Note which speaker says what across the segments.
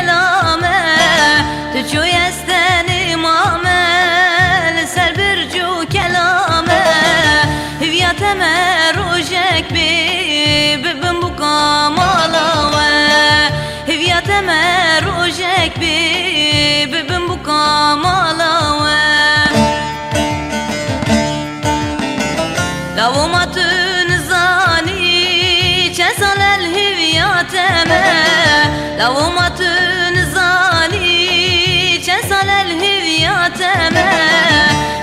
Speaker 1: kelame tu yesten imame ser bircu kelame hüviyateme rojek bi bibim bu kamala ve hüviyateme rojek bi bibim bu kamala ve lavumatun zani çesalel hüviyateme lavumatun zani çesalel hüviyateme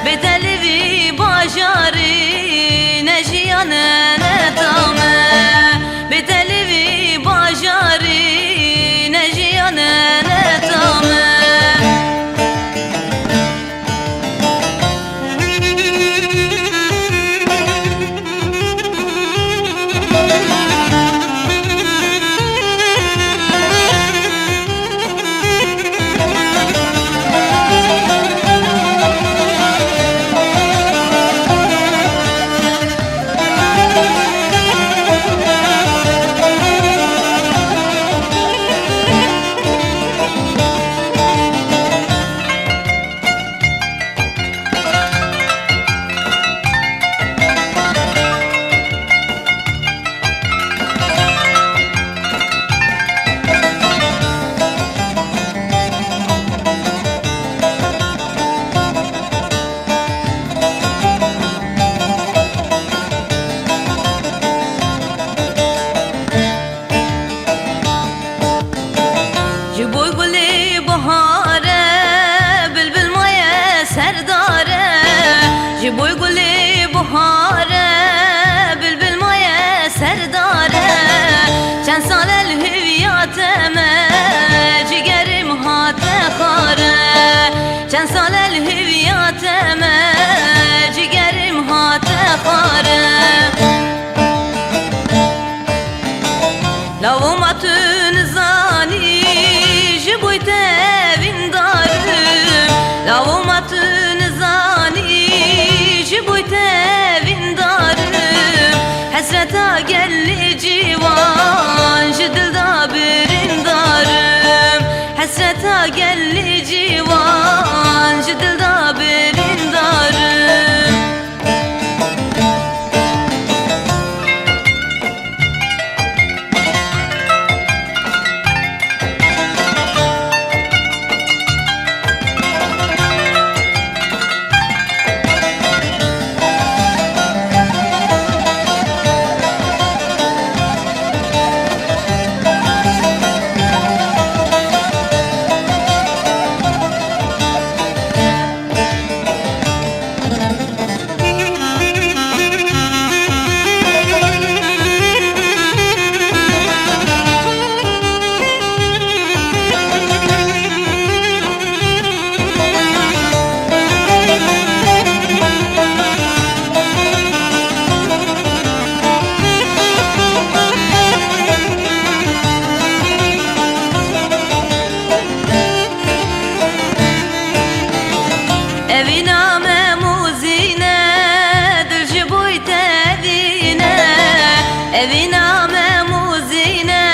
Speaker 1: bedeli bajari nejiyane netame bedeli bajari nejiyane netame Boy guli buhare bülbül maye serdare çen salel hüviyateme cigerim hate khare çen salel hüviyateme cigerim hate khare lavumatun zani jiboy tevindarım lavumatun zani jiboy tevindarım hasreta gelli civan jidilda birindarım hasreta gelli civan jidilda birindarım Eviname muzine dil jiboy tevine eviname muzine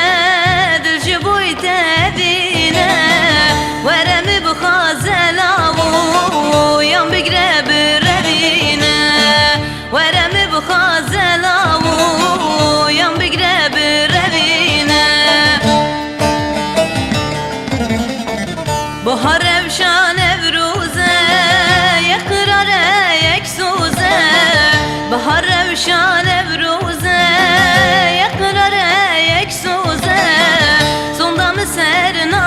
Speaker 1: dil jiboy tevine veremi bkhazelavu yan bigre birevine veremi bkhazelavu yan bigre birevine bahar evşan evruze bahar evşan evruze yakrar eksuze sonda mı serna